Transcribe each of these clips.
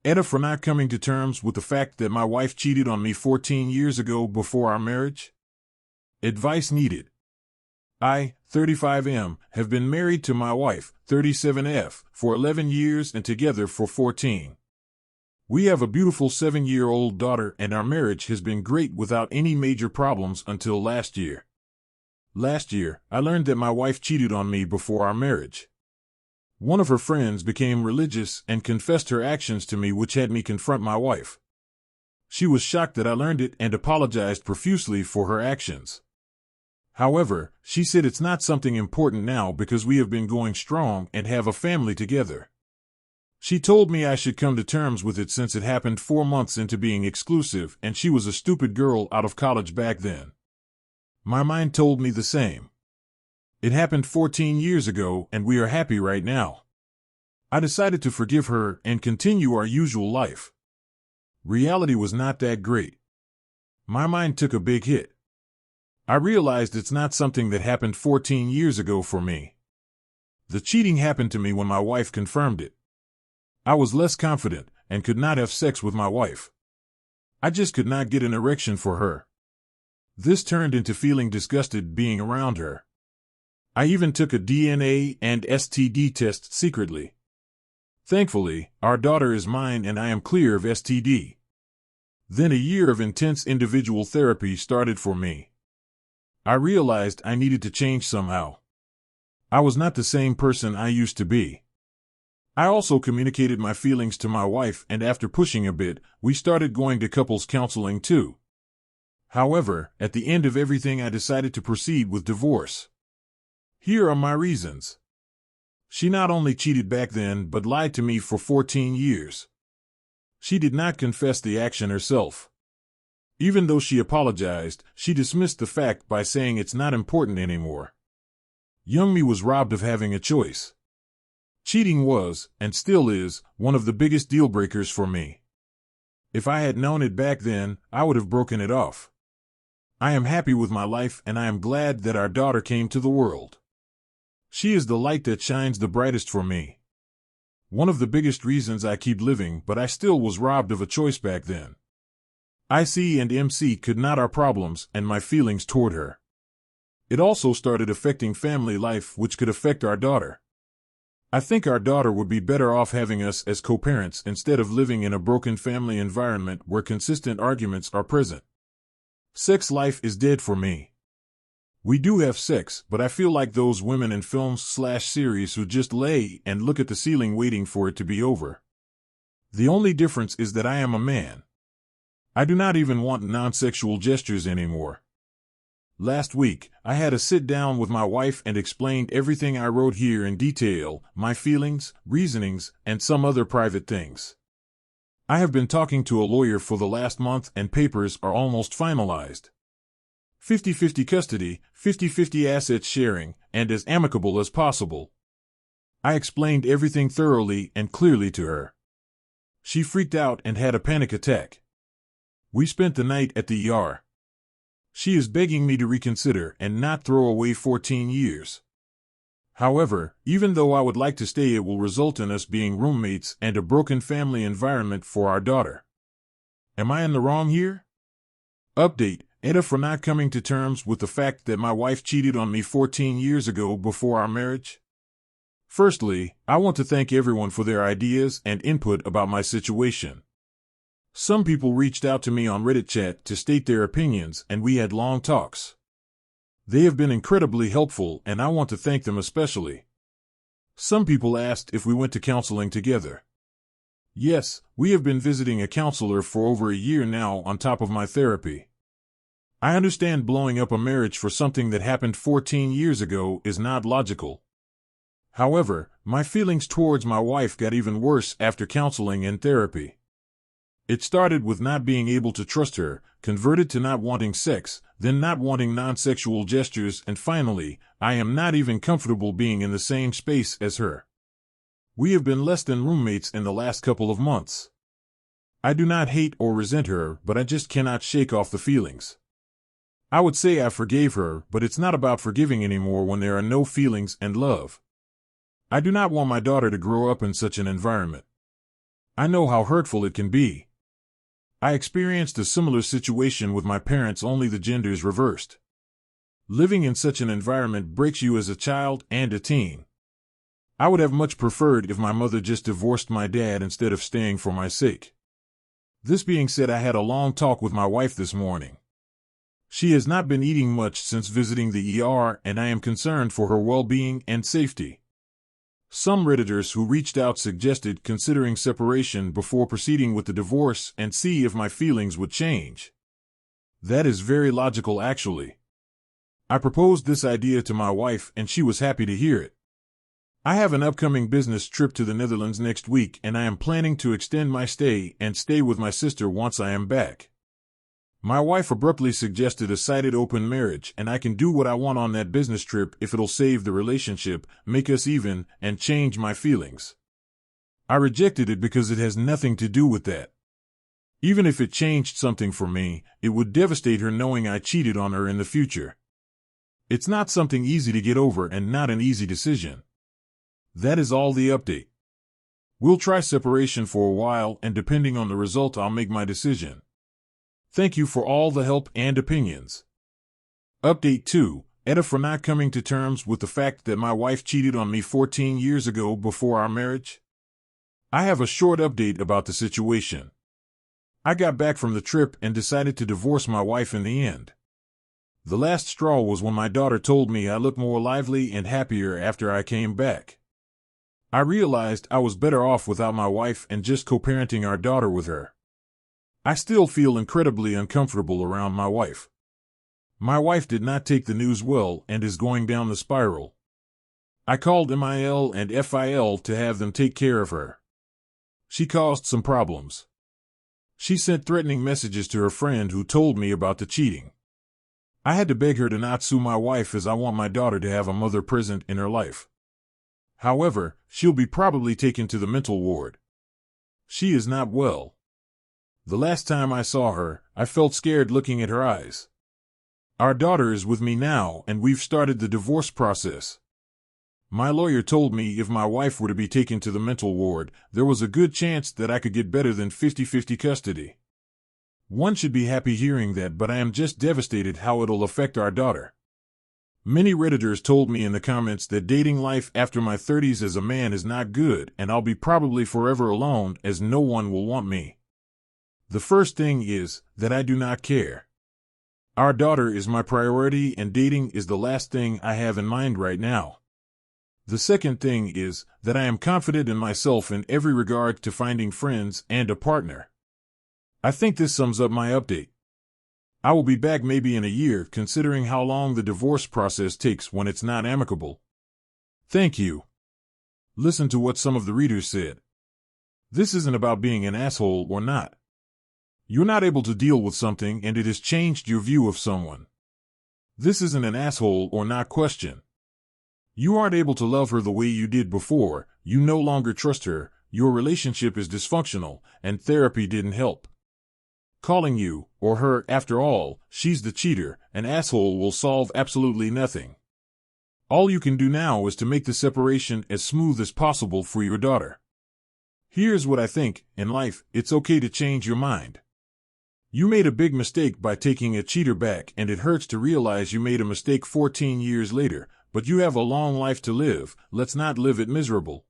AITA for not coming to terms with the fact that my wife cheated on me 14 years ago before our marriage? Advice needed. I, 35M, have been married to my wife, 37F, for 11 years and together for 14. We have a beautiful 7-year-old daughter, and our marriage has been great without any major problems until last year. Last year, I learned that my wife cheated on me before our marriage. One of her friends became religious and confessed her actions to me, which had me confront my wife. She was shocked that I learned it and apologized profusely for her actions. However, she said it's not something important now because we have been going strong and have a family together. She told me I should come to terms with it since it happened 4 months into being exclusive, and she was a stupid girl out of college back then. My mind told me the same. It happened 14 years ago, and we are happy right now. I decided to forgive her and continue our usual life. Reality was not that great. My mind took a big hit. I realized it's not something that happened 14 years ago for me. The cheating happened to me when my wife confirmed it. I was less confident and could not have sex with my wife. I just could not get an erection for her. This turned into feeling disgusted being around her. I even took a DNA and STD test secretly. Thankfully, our daughter is mine and I am clear of STD. Then a year of intense individual therapy started for me. I realized I needed to change somehow. I was not the same person I used to be. I also communicated my feelings to my wife, and after pushing a bit, we started going to couples counseling too. However, at the end of everything, I decided to proceed with divorce. Here are my reasons. She not only cheated back then but lied to me for 14 years. She did not confess the action herself. Even though she apologized, she dismissed the fact by saying it's not important anymore. Young me was robbed of having a choice. Cheating was, and still is, one of the biggest deal breakers for me. If I had known it back then, I would have broken it off. I am happy with my life, and I am glad that our daughter came to the world. She is the light that shines the brightest for me. One of the biggest reasons I keep living, but I still was robbed of a choice back then. IC and MC could not our problems and my feelings toward her. It also started affecting family life, which could affect our daughter. I think our daughter would be better off having us as co-parents instead of living in a broken family environment where consistent arguments are present. Sex life is dead for me. We do have sex, but I feel like those women in films/series who just lay and look at the ceiling waiting for it to be over. The only difference is that I am a man. I do not even want non-sexual gestures anymore. Last week, I had a sit-down with my wife and explained everything I wrote here in detail, my feelings, reasonings, and some other private things. I have been talking to a lawyer for the last month and papers are almost finalized. 50-50 custody, 50-50 assets sharing, and as amicable as possible. I explained everything thoroughly and clearly to her. She freaked out and had a panic attack. We spent the night at the ER. She is begging me to reconsider and not throw away 14 years. However, even though I would like to stay, it will result in us being roommates and a broken family environment for our daughter. Am I in the wrong here? Update: AITA for not coming to terms with the fact that my wife cheated on me 14 years ago before our marriage. Firstly, I want to thank everyone for their ideas and input about my situation. Some people reached out to me on Reddit chat to state their opinions, and we had long talks. They have been incredibly helpful, and I want to thank them especially. Some people asked if we went to counseling together. Yes, we have been visiting a counselor for over a year now on top of my therapy. I understand blowing up a marriage for something that happened 14 years ago is not logical. However, my feelings towards my wife got even worse after counseling and therapy. It started with not being able to trust her, converted to not wanting sex, then not wanting non-sexual gestures, and finally, I am not even comfortable being in the same space as her. We have been less than roommates in the last couple of months. I do not hate or resent her, but I just cannot shake off the feelings. I would say I forgave her, but it's not about forgiving anymore when there are no feelings and love. I do not want my daughter to grow up in such an environment. I know how hurtful it can be. I experienced a similar situation with my parents, only the genders reversed. Living in such an environment breaks you as a child and a teen. I would have much preferred if my mother just divorced my dad instead of staying for my sake. This being said, I had a long talk with my wife this morning. She has not been eating much since visiting the ER, and I am concerned for her well-being and safety. Some Redditors who reached out suggested considering separation before proceeding with the divorce and see if my feelings would change. That is very logical, actually. I proposed this idea to my wife and she was happy to hear it. I have an upcoming business trip to the Netherlands next week, and I am planning to extend my stay and stay with my sister once I am back. My wife abruptly suggested a sighted open marriage, and I can do what I want on that business trip if it'll save the relationship, make us even, and change my feelings. I rejected it because it has nothing to do with that. Even if it changed something for me, it would devastate her knowing I cheated on her in the future. It's not something easy to get over and not an easy decision. That is all the update. We'll try separation for a while, and depending on the result, I'll make my decision. Thank you for all the help and opinions. Update 2. AITA for not coming to terms with the fact that my wife cheated on me 14 years ago before our marriage. I have a short update about the situation. I got back from the trip and decided to divorce my wife in the end. The last straw was when my daughter told me I looked more lively and happier after I came back. I realized I was better off without my wife and just co-parenting our daughter with her. I still feel incredibly uncomfortable around my wife. My wife did not take the news well and is going down the spiral. I called MIL and FIL to have them take care of her. She caused some problems. She sent threatening messages to her friend who told me about the cheating. I had to beg her to not sue my wife, as I want my daughter to have a mother present in her life. However, she'll be probably taken to the mental ward. She is not well. The last time I saw her, I felt scared looking at her eyes. Our daughter is with me now, and we've started the divorce process. My lawyer told me if my wife were to be taken to the mental ward, there was a good chance that I could get better than 50-50 custody. One should be happy hearing that, but I am just devastated how it'll affect our daughter. Many Redditors told me in the comments that dating life after my 30s as a man is not good, and I'll be probably forever alone, as no one will want me. The first thing is that I do not care. Our daughter is my priority, and dating is the last thing I have in mind right now. The second thing is that I am confident in myself in every regard to finding friends and a partner. I think this sums up my update. I will be back maybe in a year, considering how long the divorce process takes when it's not amicable. Thank you. Listen to what some of the readers said. This isn't about being an asshole or not. You're not able to deal with something and it has changed your view of someone. This isn't an asshole or not question. You aren't able to love her the way you did before, you no longer trust her, your relationship is dysfunctional, and therapy didn't help. Calling you, or her, after all, she's the cheater, an asshole will solve absolutely nothing. All you can do now is to make the separation as smooth as possible for your daughter. Here's what I think: in life, it's okay to change your mind. You made a big mistake by taking a cheater back, and it hurts to realize you made a mistake 14 years later, but you have a long life to live. Let's not live it miserable.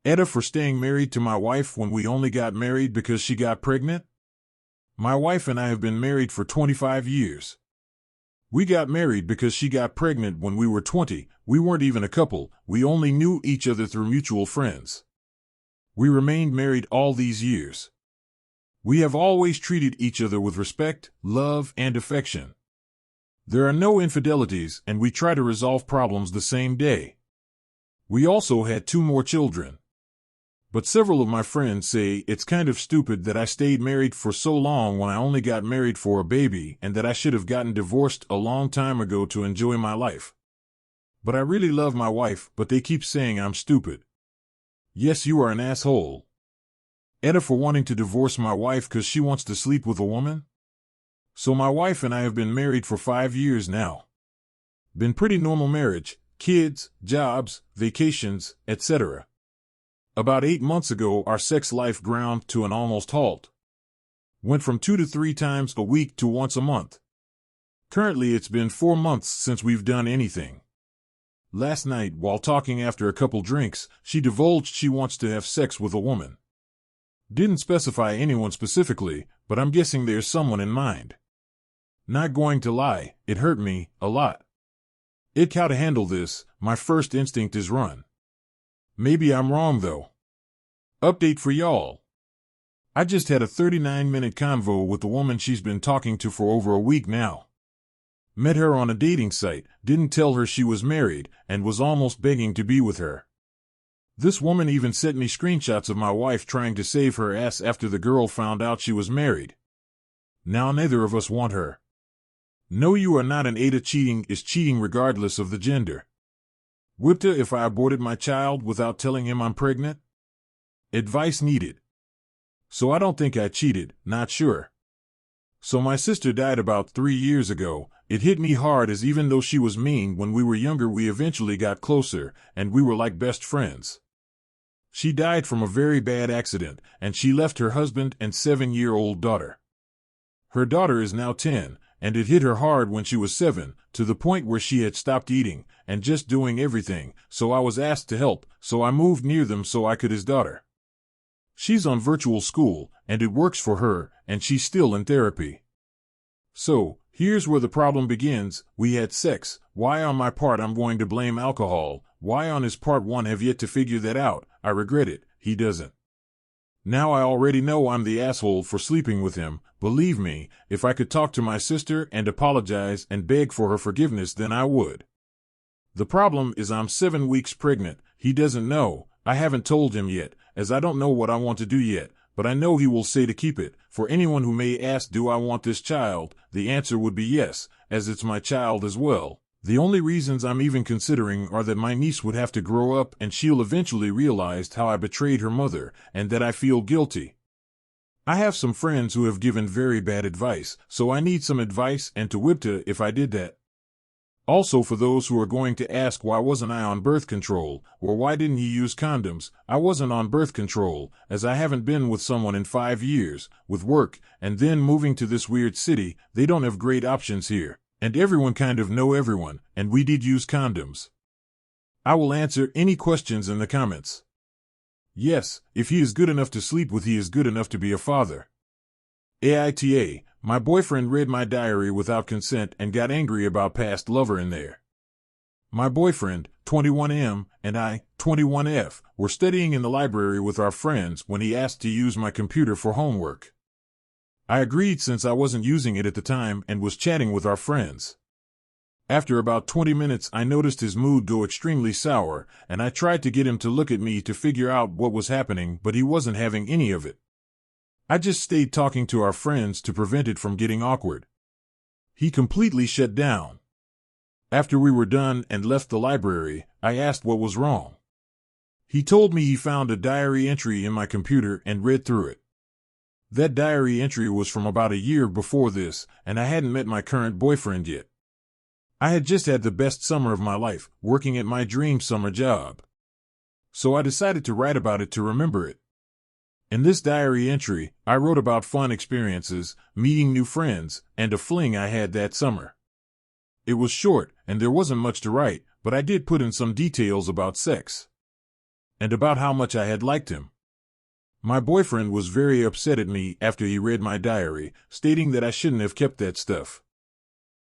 AITA for staying married to my wife when we only got married because she got pregnant? My wife and I have been married for 25 years. We got married because she got pregnant when we were 20. We weren't even a couple, we only knew each other through mutual friends. We remained married all these years. We have always treated each other with respect, love, and affection. There are no infidelities, and we try to resolve problems the same day. We also had 2 more children. But several of my friends say it's kind of stupid that I stayed married for so long when I only got married for a baby, and that I should have gotten divorced a long time ago to enjoy my life. But I really love my wife, but they keep saying I'm stupid. Yes, you are an asshole. AITA for wanting to divorce my wife because she wants to sleep with a woman? So my wife and I have been married for 5 years now. Been pretty normal marriage, kids, jobs, vacations, etc. About 8 months ago, our sex life ground to an almost halt. Went from 2 to 3 times a week to once a month. Currently, it's been 4 months since we've done anything. Last night, while talking after a couple drinks, she divulged she wants to have sex with a woman. Didn't specify anyone specifically, but I'm guessing there's someone in mind. Not going to lie, it hurt me a lot. How to handle this, my first instinct is run. Maybe I'm wrong though. Update for y'all. I just had a 39-minute convo with the woman she's been talking to for over a week now. Met her on a dating site, didn't tell her she was married, and was almost begging to be with her. This woman even sent me screenshots of my wife trying to save her ass after the girl found out she was married. Now neither of us want her. No, you are not an AITA. Cheating is cheating regardless of the gender. AITA if I aborted my child without telling him I'm pregnant? Advice needed. So I don't think I cheated, not sure. So my sister died about 3 years ago. It hit me hard as even though she was mean when we were younger, we eventually got closer, and we were like best friends. She died from a very bad accident, and she left her husband and 7-year-old daughter. Her daughter is now 10, and it hit her hard when she was 7, to the point where she had stopped eating, and just doing everything, so I was asked to help, so I moved near them so I could his daughter. She's on virtual school, and it works for her, and she's still in therapy. So, here's where the problem begins. We had sex. Why on my part I'm going to blame alcohol? Why on his part one have yet to figure that out? I regret it, he doesn't. Now I already know I'm the asshole for sleeping with him. Believe me, if I could talk to my sister and apologize and beg for her forgiveness, then I would. The problem is I'm 7 weeks pregnant. He doesn't know. I haven't told him yet, as I don't know what I want to do yet, but I know he will say to keep it. For anyone who may ask, do I want this child? The answer would be yes, as it's my child as well. The only reasons I'm even considering are that my niece would have to grow up and she'll eventually realize how I betrayed her mother, and that I feel guilty. I have some friends who have given very bad advice, so I need some advice and to AITA if I did that. Also, for those who are going to ask why wasn't I on birth control, or why didn't he use condoms, I wasn't on birth control, as I haven't been with someone in 5 years, with work, and then moving to this weird city. They don't have great options here, and everyone kind of know everyone, and we did use condoms. I will answer any questions in the comments. Yes, if he is good enough to sleep with, he is good enough to be a father. AITA, my boyfriend read my diary without consent and got angry about past lover in there. My boyfriend, 21M, and I, 21F, were studying in the library with our friends when he asked to use my computer for homework. I agreed since I wasn't using it at the time and was chatting with our friends. After about 20 minutes, I noticed his mood go extremely sour, and I tried to get him to look at me to figure out what was happening, but he wasn't having any of it. I just stayed talking to our friends to prevent it from getting awkward. He completely shut down. After we were done and left the library, I asked what was wrong. He told me he found a diary entry in my computer and read through it. That diary entry was from about a year before this, and I hadn't met my current boyfriend yet. I had just had the best summer of my life, working at my dream summer job. So I decided to write about it to remember it. In this diary entry, I wrote about fun experiences, meeting new friends, and a fling I had that summer. It was short, and there wasn't much to write, but I did put in some details about sex. And about how much I had liked him. My boyfriend was very upset at me after he read my diary, stating that I shouldn't have kept that stuff.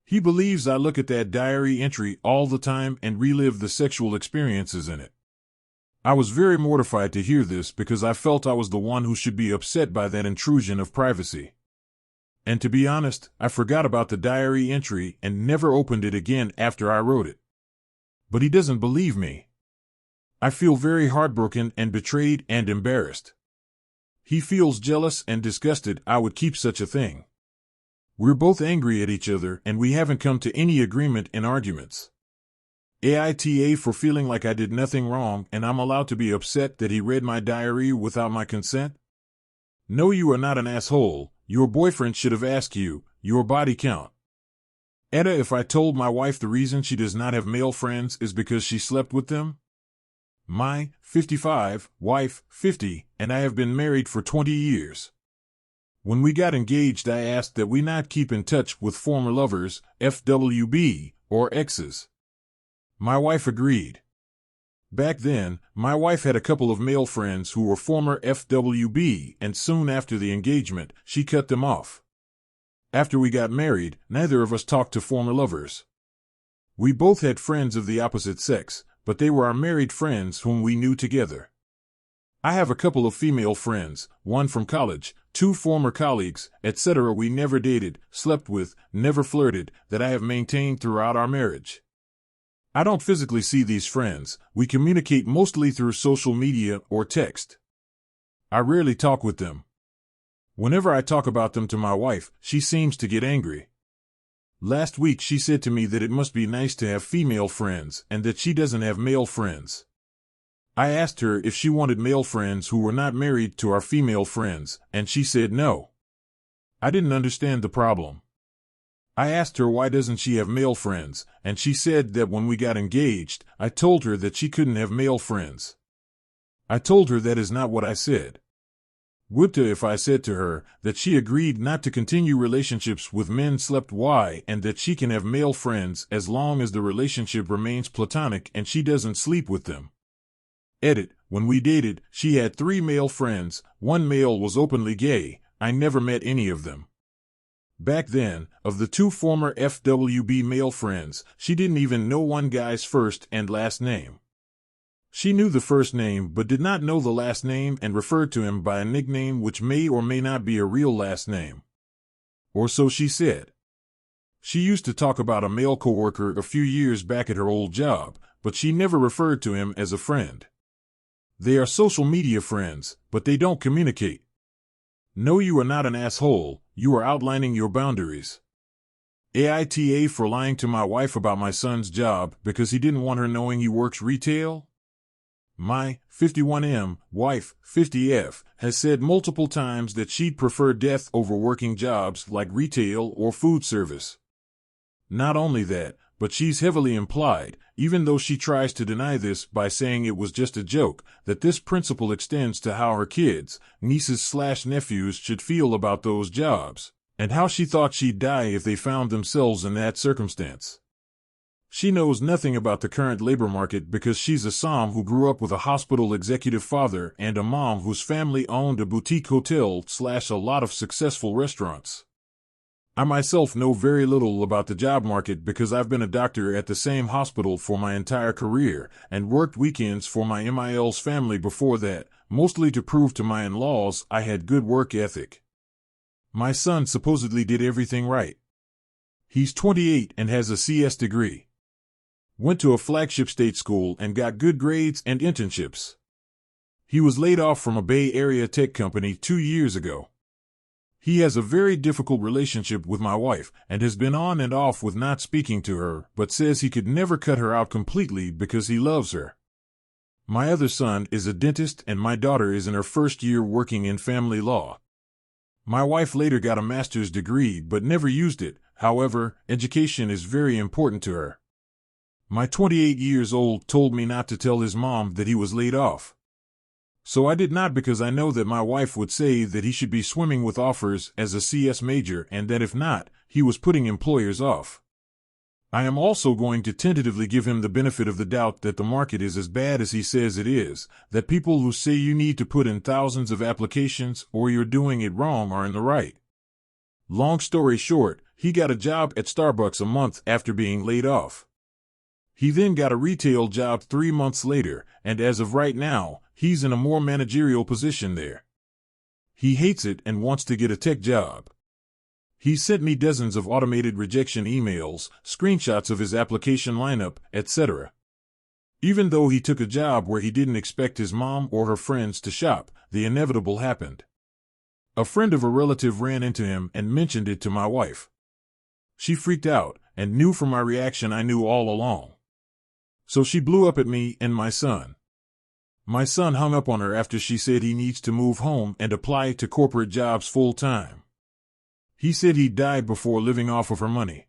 He believes I look at that diary entry all the time and relive the sexual experiences in it. I was very mortified to hear this because I felt I was the one who should be upset by that intrusion of privacy. And to be honest, I forgot about the diary entry and never opened it again after I wrote it. But he doesn't believe me. I feel very heartbroken and betrayed and embarrassed. He feels jealous and disgusted I would keep such a thing. We're both angry at each other and we haven't come to any agreement in arguments. AITA for feeling like I did nothing wrong and I'm allowed to be upset that he read my diary without my consent? No, you are not an asshole. Your boyfriend should have asked you, your body count. AITA if I told my wife the reason she does not have male friends is because she slept with them? My 55 wife, 50, and I have been married for 20 years. When we got engaged, I asked that we not keep in touch with former lovers, FWB, or exes. My wife agreed. Back then, my wife had a couple of male friends who were former FWB, and soon after the engagement, she cut them off. After we got married, neither of us talked to former lovers. We both had friends of the opposite sex, but they were our married friends whom we knew together. I have a couple of female friends, one from college, 2 former colleagues, etc. we never dated, slept with, never flirted, that I have maintained throughout our marriage. I don't physically see these friends. We communicate mostly through social media or text. I rarely talk with them. Whenever I talk about them to my wife, she seems to get angry. Last week she said to me that it must be nice to have female friends and that she doesn't have male friends. I asked her if she wanted male friends who were not married to our female friends, and she said no. I didn't understand the problem. I asked her why doesn't she have male friends, and she said that when we got engaged, I told her that she couldn't have male friends. I told her that is not what I said. Would if I said to her that she agreed not to continue relationships with men slept why and that she can have male friends as long as the relationship remains platonic and she doesn't sleep with them. Edit, when we dated, she had 3 male friends, 1 male was openly gay, I never met any of them. Back then, of the 2 former FWB male friends, she didn't even know one guy's first and last name. She knew the first name but did not know the last name and referred to him by a nickname which may or may not be a real last name. Or so she said. She used to talk about a male coworker a few years back at her old job, but she never referred to him as a friend. They are social media friends, but they don't communicate. No, you are not an asshole, you are outlining your boundaries. AITA for lying to my wife about my son's job because he didn't want her knowing he works retail? My 51M wife, 50F, has said multiple times that she'd prefer death over working jobs like retail or food service. Not only that, but she's heavily implied, even though she tries to deny this by saying it was just a joke, that this principle extends to how her kids, nieces/nephews should feel about those jobs, and how she thought she'd die if they found themselves in that circumstance. She knows nothing about the current labor market because she's a Som who grew up with a hospital executive father and a mom whose family owned a boutique hotel/a lot of successful restaurants. I myself know very little about the job market because I've been a doctor at the same hospital for my entire career and worked weekends for my MIL's family before that, mostly to prove to my in-laws I had good work ethic. My son supposedly did everything right. He's 28 and has a CS degree. Went to a flagship state school and got good grades and internships. He was laid off from a Bay Area tech company 2 years ago. He has a very difficult relationship with my wife and has been on and off with not speaking to her, but says he could never cut her out completely because he loves her. My other son is a dentist and my daughter is in her first year working in family law. My wife later got a master's degree but never used it. However, education is very important to her. My 28 years old told me not to tell his mom that he was laid off. So I did not because I know that my wife would say that he should be swimming with offers as a CS major and that if not, he was putting employers off. I am also going to tentatively give him the benefit of the doubt that the market is as bad as he says it is, that people who say you need to put in thousands of applications or you're doing it wrong are in the right. Long story short, he got a job at Starbucks a month after being laid off. He then got a retail job 3 months later, and as of right now, he's in a more managerial position there. He hates it and wants to get a tech job. He sent me dozens of automated rejection emails, screenshots of his application lineup, etc. Even though he took a job where he didn't expect his mom or her friends to shop, the inevitable happened. A friend of a relative ran into him and mentioned it to my wife. She freaked out and knew from my reaction I knew all along. So she blew up at me and my son. My son hung up on her after she said he needs to move home and apply to corporate jobs full-time. He said he'd die before living off of her money.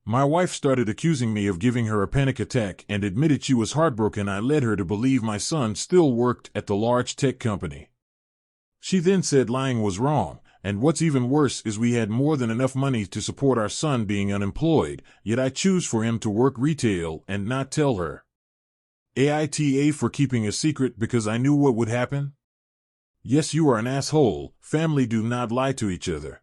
My wife started accusing me of giving her a panic attack and admitted she was heartbroken. I led her to believe my son still worked at the large tech company. She then said lying was wrong, and what's even worse is we had more than enough money to support our son being unemployed, yet I choose for him to work retail and not tell her. AITA for keeping a secret because I knew what would happen? Yes, you are an asshole. Family do not lie to each other.